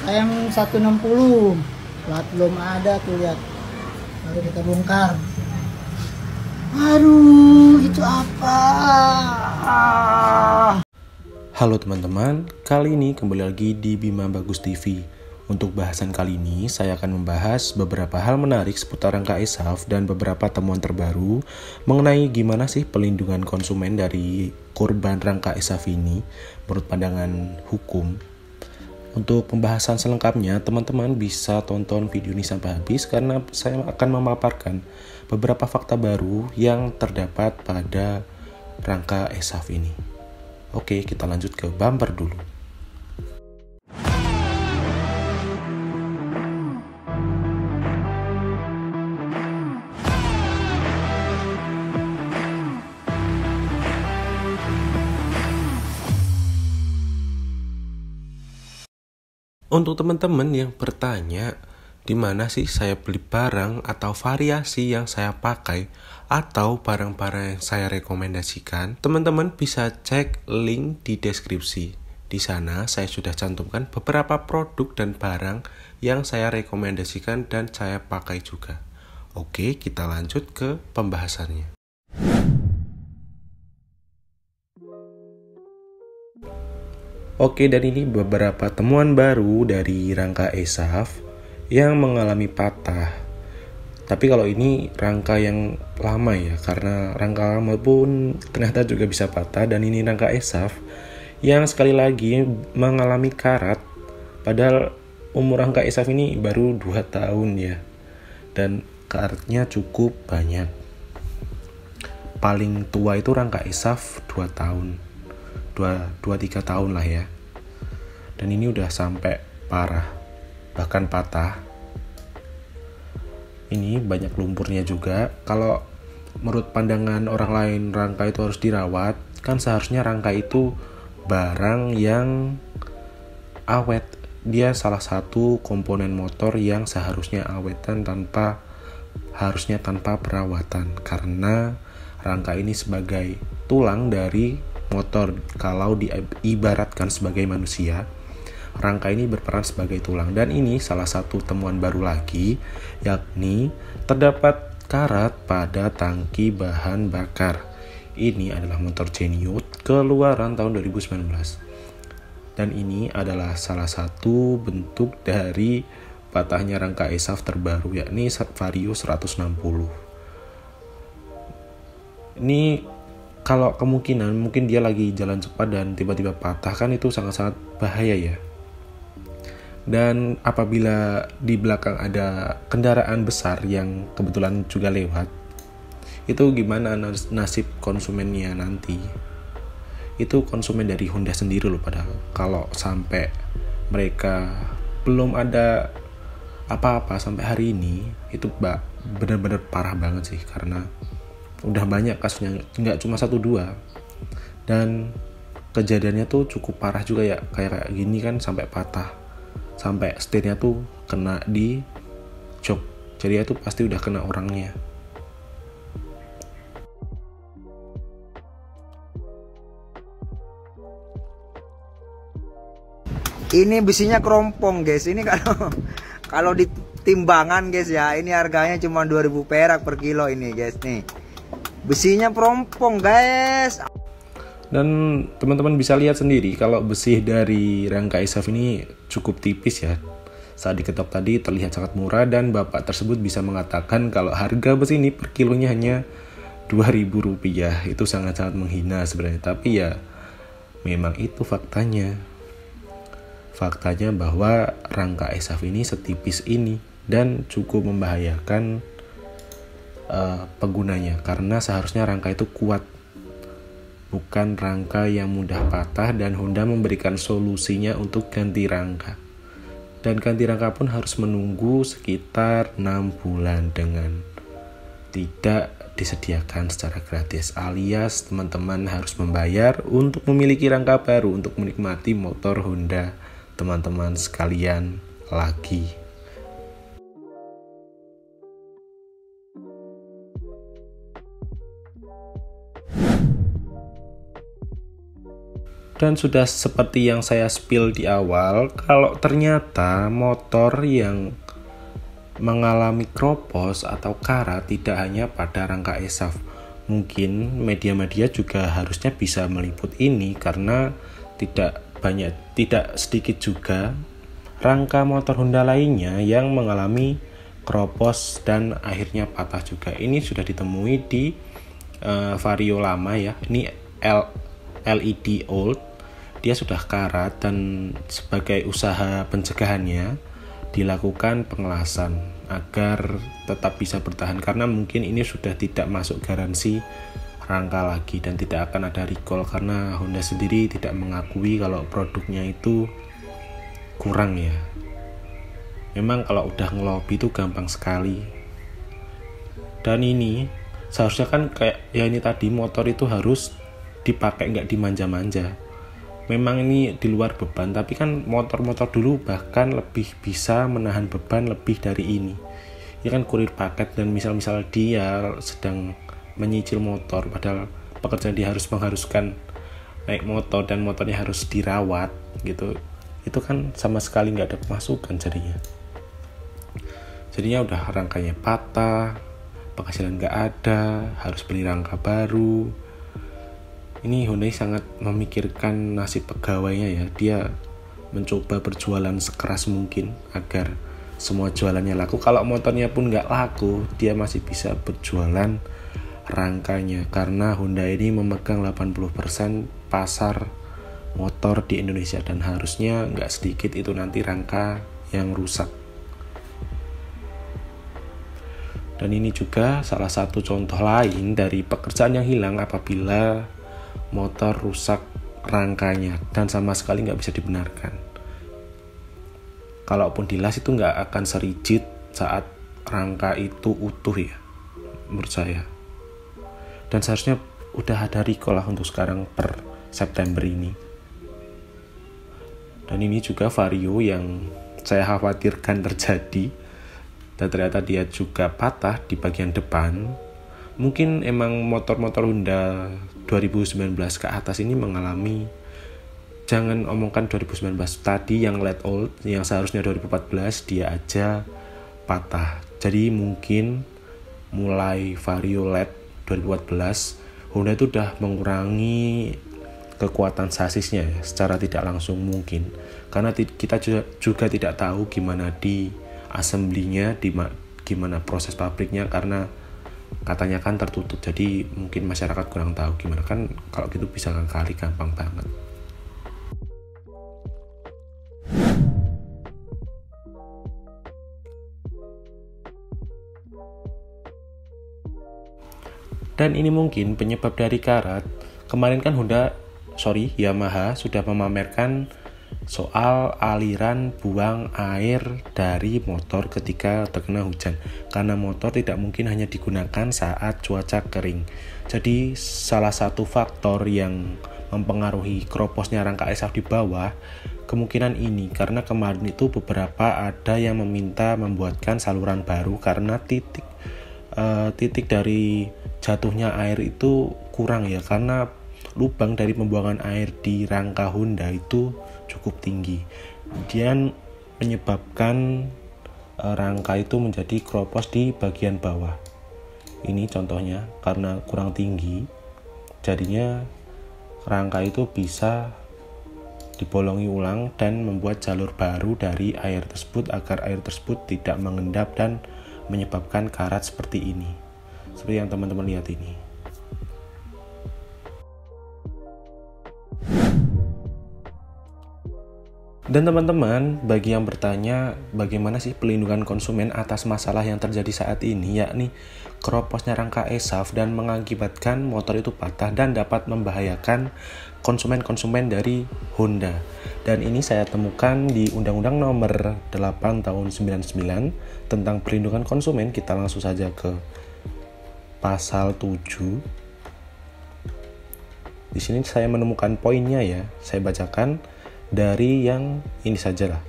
KM160 plat belum ada tuh, lihat, baru kita bongkar. Aduh, itu apa? Halo teman-teman, kali ini kembali lagi di Bima Bagus TV. Untuk bahasan kali ini, saya akan membahas beberapa hal menarik seputar rangka e-SAF dan beberapa temuan terbaru mengenai gimana sih pelindungan konsumen dari korban rangka e-SAF ini menurut pandangan hukum. Untuk pembahasan selengkapnya, teman-teman bisa tonton video ini sampai habis karena saya akan memaparkan beberapa fakta baru yang terdapat pada rangka e-SAF ini. Oke, kita lanjut ke bumper dulu. Untuk teman-teman yang bertanya, di mana sih saya beli barang atau variasi yang saya pakai atau barang-barang yang saya rekomendasikan, teman-teman bisa cek link di deskripsi. Di sana saya sudah cantumkan beberapa produk dan barang yang saya rekomendasikan dan saya pakai juga. Oke, kita lanjut ke pembahasannya. Oke, dan ini beberapa temuan baru dari rangka e-SAF yang mengalami patah. Tapi kalau ini rangka yang lama ya, karena rangka lama pun ternyata juga bisa patah. Dan ini rangka e-SAF yang sekali lagi mengalami karat. Padahal umur rangka e-SAF ini baru 2 tahun ya. Dan karatnya cukup banyak. Paling tua itu rangka e-SAF 2 tahun. 2-3 tahun lah ya. Dan ini udah sampai parah, bahkan patah. Ini banyak lumpurnya juga. Kalau menurut pandangan orang lain rangka itu harus dirawat, kan seharusnya rangka itu barang yang awet. Dia salah satu komponen motor yang seharusnya awetan harusnya tanpa perawatan, karena rangka ini sebagai tulang dari motor. Kalau diibaratkan sebagai manusia, rangka ini berperan sebagai tulang. Dan ini salah satu temuan baru lagi, yakni terdapat karat pada tangki bahan bakar. Ini adalah motor Genius keluaran tahun 2019. Dan ini adalah salah satu bentuk dari patahnya rangka e-SAF terbaru, yakni Vario 160. Ini kalau kemungkinan mungkin dia lagi jalan cepat dan tiba-tiba patah, kan itu sangat-sangat bahaya ya. Dan apabila di belakang ada kendaraan besar yang kebetulan juga lewat, itu gimana nasib konsumennya nanti? Itu konsumen dari Honda sendiri loh, padahal kalau sampai mereka belum ada apa-apa sampai hari ini, itu benar-benar parah banget sih, karena udah banyak kasusnya, nggak cuma 1-2. Dan kejadiannya tuh cukup parah juga ya, kayak gini kan, sampai patah, sampai setirnya tuh kena di jok. Jadi itu pasti udah kena orangnya. Ini besinya kerompong guys. Ini kalau di timbangan guys ya, ini harganya cuma 2000 perak per kilo ini guys nih. Besinya kerompong guys. Dan teman-teman bisa lihat sendiri kalau besi dari rangka e-SAF ini cukup tipis ya. Saat diketok tadi terlihat sangat murah, dan bapak tersebut bisa mengatakan kalau harga besi ini per kilonya hanya Rp2.000. Itu sangat-sangat menghina sebenarnya, tapi ya memang itu faktanya. Faktanya bahwa rangka e-SAF ini setipis ini dan cukup membahayakan penggunanya, karena seharusnya rangka itu kuat, bukan rangka yang mudah patah. Dan Honda memberikan solusinya untuk ganti rangka, dan ganti rangka pun harus menunggu sekitar 6 bulan dengan tidak disediakan secara gratis, alias teman-teman harus membayar untuk memiliki rangka baru untuk menikmati motor Honda teman-teman sekalian lagi. Dan sudah seperti yang saya spill di awal, kalau ternyata motor yang mengalami kropos atau karat tidak hanya pada rangka ESAF, mungkin media-media juga harusnya bisa meliput ini, karena tidak sedikit juga rangka motor Honda lainnya yang mengalami kropos dan akhirnya patah juga. Ini sudah ditemui di Vario lama ya, ini LED old, dia sudah karat, dan sebagai usaha pencegahannya dilakukan pengelasan agar tetap bisa bertahan, karena mungkin ini sudah tidak masuk garansi rangka lagi dan tidak akan ada recall, karena Honda sendiri tidak mengakui kalau produknya itu kurang ya. Memang kalau udah ngelobi itu gampang sekali. Dan ini seharusnya kan kayak ya ini tadi, motor itu harus dipakai, nggak dimanja-manja. Memang ini di luar beban, tapi kan motor-motor dulu bahkan lebih bisa menahan beban lebih dari ini. Ya kan kurir paket, dan misal dia sedang menyicil motor, padahal pekerjaan dia mengharuskan naik motor dan motornya harus dirawat gitu. Itu kan sama sekali nggak ada pemasukan jadinya udah rangkanya patah, penghasilan nggak ada, harus beli rangka baru. Ini Honda sangat memikirkan nasib pegawainya ya. Dia mencoba berjualan sekeras mungkin agar semua jualannya laku. Kalau motornya pun nggak laku, dia masih bisa berjualan rangkanya, karena Honda ini memegang 80% pasar motor di Indonesia, dan harusnya nggak sedikit itu nanti rangka yang rusak. Dan ini juga salah satu contoh lain dari pekerjaan yang hilang apabila motor rusak rangkanya dan sama sekali nggak bisa dibenarkan. Kalaupun dilas itu nggak akan serigid saat rangka itu utuh ya, menurut saya. Dan seharusnya udah ada recall lah untuk sekarang per September ini. Dan ini juga Vario yang saya khawatirkan terjadi, dan ternyata dia juga patah di bagian depan. Mungkin emang motor-motor Honda 2019 ke atas ini mengalami, jangan omongkan 2019 tadi yang LED old, yang seharusnya 2014 dia aja patah. Jadi mungkin mulai Vario LED 2014 Honda itu udah mengurangi kekuatan sasisnya ya, secara tidak langsung mungkin, karena kita juga tidak tahu gimana di assembly-nya, gimana proses pabriknya, karena katanya kan tertutup, jadi mungkin masyarakat kurang tahu gimana. Kan kalau gitu bisa kali gampang banget. Dan ini mungkin penyebab dari karat. Kemarin kan Yamaha sudah memamerkan soal aliran buang air dari motor ketika terkena hujan, karena motor tidak mungkin hanya digunakan saat cuaca kering. Jadi salah satu faktor yang mempengaruhi kroposnya rangka ESAF di bawah kemungkinan ini, karena kemarin itu beberapa ada yang meminta membuatkan saluran baru karena titik dari jatuhnya air itu kurang ya, karena lubang dari pembuangan air di rangka Honda itu cukup tinggi, dan menyebabkan rangka itu menjadi kropos di bagian bawah. Ini contohnya, karena kurang tinggi jadinya rangka itu bisa dibolongi ulang dan membuat jalur baru dari air tersebut agar air tersebut tidak mengendap dan menyebabkan karat seperti ini, seperti yang teman-teman lihat ini. Dan teman-teman, bagi yang bertanya bagaimana sih pelindungan konsumen atas masalah yang terjadi saat ini, yakni keroposnya rangka ESAF dan mengakibatkan motor itu patah dan dapat membahayakan konsumen-konsumen dari Honda. Dan ini saya temukan di Undang-Undang Nomor 8 Tahun 99 tentang perlindungan konsumen. Kita langsung saja ke pasal 7. Di sini saya menemukan poinnya ya, saya bacakan dari yang ini sajalah.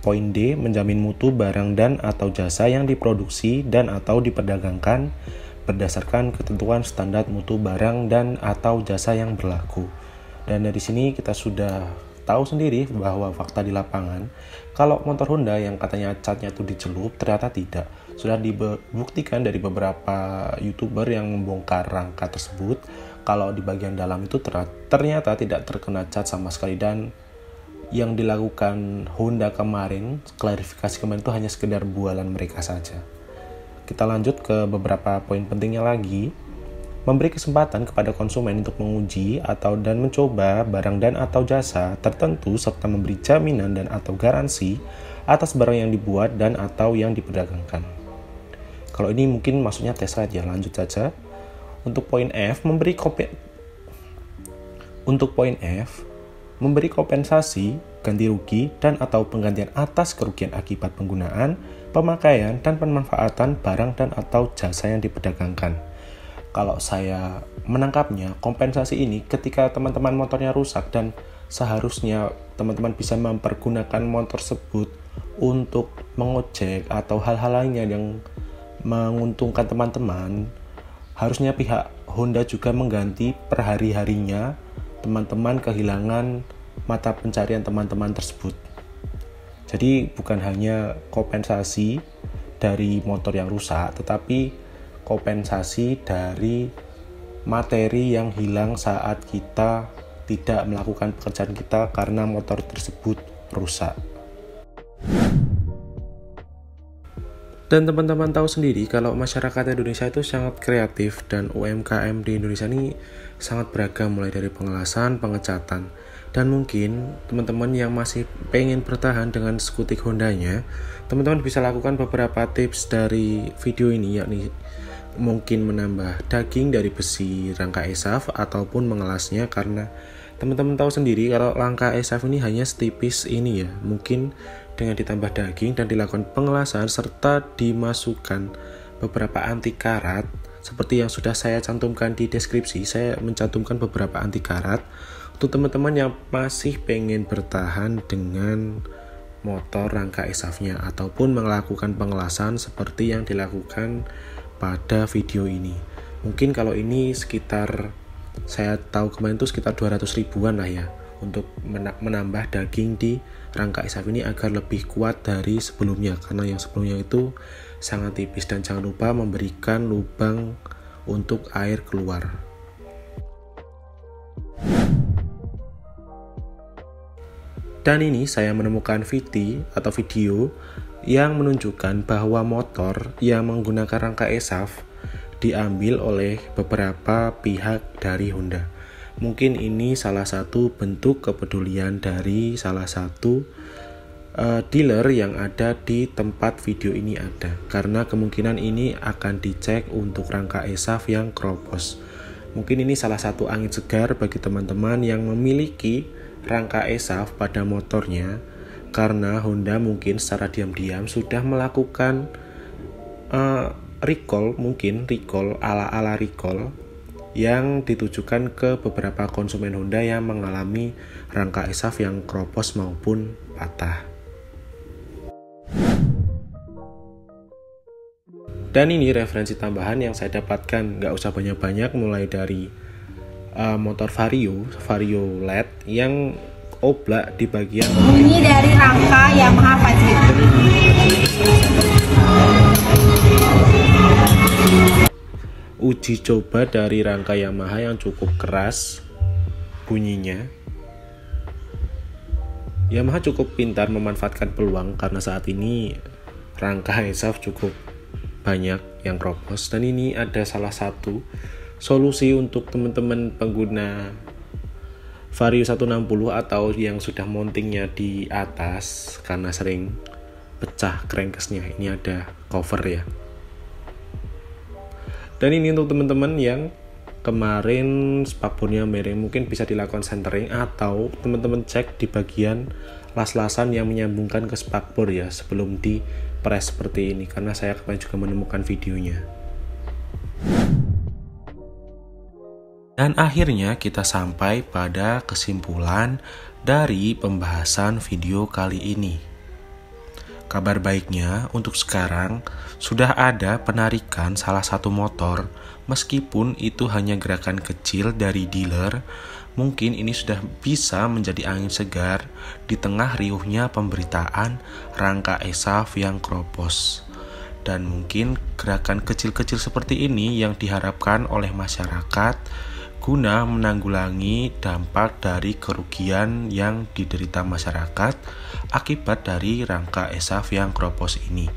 Poin D, menjamin mutu barang dan atau jasa yang diproduksi dan atau diperdagangkan berdasarkan ketentuan standar mutu barang dan atau jasa yang berlaku. Dan dari sini kita sudah tahu sendiri bahwa fakta di lapangan, kalau motor Honda yang katanya catnya itu dicelup, ternyata tidak. Sudah dibuktikan dari beberapa YouTuber yang membongkar rangka tersebut, kalau di bagian dalam itu ternyata tidak terkena cat sama sekali. Dan yang dilakukan Honda kemarin, klarifikasi kemarin itu hanya sekedar bualan mereka saja. Kita lanjut ke beberapa poin pentingnya lagi. Memberi kesempatan kepada konsumen untuk menguji dan mencoba barang dan atau jasa tertentu, serta memberi jaminan dan atau garansi atas barang yang dibuat dan atau yang diperdagangkan. Kalau ini mungkin maksudnya tes saja, lanjut saja. Untuk poin F, memberi kompensasi, ganti rugi, dan atau penggantian atas kerugian akibat penggunaan, pemakaian, dan pemanfaatan barang dan atau jasa yang diperdagangkan. Kalau saya menangkapnya, kompensasi ini ketika teman-teman motornya rusak dan seharusnya teman-teman bisa mempergunakan motor tersebut untuk mengojek atau hal-hal lainnya yang menguntungkan teman-teman, harusnya pihak Honda juga mengganti per hari-harinya teman-teman kehilangan mata pencarian teman-teman tersebut. Jadi bukan hanya kompensasi dari motor yang rusak, tetapi kompensasi dari materi yang hilang saat kita tidak melakukan pekerjaan kita karena motor tersebut rusak. Dan teman-teman tahu sendiri kalau masyarakat Indonesia itu sangat kreatif dan UMKM di Indonesia ini sangat beragam, mulai dari pengelasan, pengecatan. Dan mungkin teman-teman yang masih pengen bertahan dengan skutik Hondanya, teman-teman bisa lakukan beberapa tips dari video ini, yakni mungkin menambah daging dari besi rangka ESAF ataupun mengelasnya, karena teman-teman tahu sendiri kalau rangka ESAF ini hanya setipis ini ya. Mungkin dengan ditambah daging dan dilakukan pengelasan serta dimasukkan beberapa anti karat seperti yang sudah saya cantumkan di deskripsi. Saya mencantumkan beberapa anti karat untuk teman-teman yang masih pengen bertahan dengan motor rangka ESAF-nya ataupun melakukan pengelasan seperti yang dilakukan pada video ini. Mungkin kalau ini sekitar, saya tahu kemarin itu sekitar 200 ribuan lah ya, untuk menambah daging di rangka ESAF ini agar lebih kuat dari sebelumnya, karena yang sebelumnya itu sangat tipis. Dan jangan lupa memberikan lubang untuk air keluar. Dan ini saya menemukan video yang menunjukkan bahwa motor yang menggunakan rangka ESAF diambil oleh beberapa pihak dari Honda. Mungkin ini salah satu bentuk kepedulian dari salah satu dealer yang ada di tempat video ini ada, karena kemungkinan ini akan dicek untuk rangka ESAF yang kropos. Mungkin ini salah satu angin segar bagi teman-teman yang memiliki rangka ESAF pada motornya, karena Honda mungkin secara diam-diam sudah melakukan recall ala-ala recall yang ditujukan ke beberapa konsumen Honda yang mengalami rangka ESAF yang kropos maupun patah. Dan ini referensi tambahan yang saya dapatkan, nggak usah banyak-banyak, mulai dari motor Vario LED yang oblak di bagian ini dari rangka Yamaha 550. Uji coba dari rangka Yamaha yang cukup keras bunyinya. Yamaha cukup pintar memanfaatkan peluang karena saat ini rangka ESAF cukup banyak yang kropos, dan ini ada salah satu solusi untuk teman-teman pengguna Vario 160 atau yang sudah mountingnya di atas karena sering pecah crankcase-nya. Ini ada cover ya. Dan ini untuk teman-teman yang kemarin spakbornya miring, mungkin bisa dilakukan centering atau teman-teman cek di bagian las-lasan yang menyambungkan ke spakbor ya sebelum di press seperti ini, karena saya kemarin juga menemukan videonya. Dan akhirnya kita sampai pada kesimpulan dari pembahasan video kali ini. Kabar baiknya untuk sekarang sudah ada penarikan salah satu motor, meskipun itu hanya gerakan kecil dari dealer, Mungkin ini sudah bisa menjadi angin segar di tengah riuhnya pemberitaan rangka ESAF yang kropos. Dan mungkin gerakan kecil-kecil seperti ini yang diharapkan oleh masyarakat guna menanggulangi dampak dari kerugian yang diderita masyarakat akibat dari rangka ESAF yang kropos ini.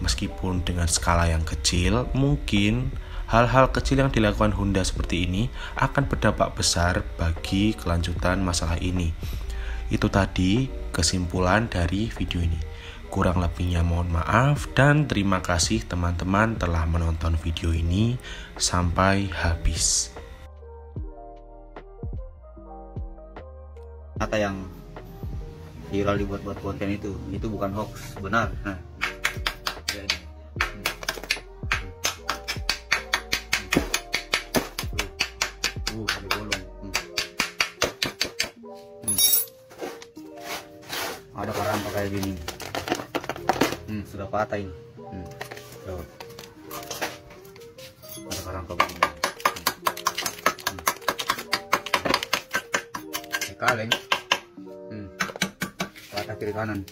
Meskipun dengan skala yang kecil, mungkin hal-hal kecil yang dilakukan Honda seperti ini akan berdampak besar bagi kelanjutan masalah ini. Itu tadi kesimpulan dari video ini. Kurang lebihnya mohon maaf dan terima kasih teman-teman telah menonton video ini sampai habis. Kata yang viral dibuat-buat konten itu bukan hoax, benar. Nah. Ada bolong. Ada kerangka kayak gini. Sudah patah ini. Tuh. Ada kerangka begini. Kaleng. Patah kiri kanan.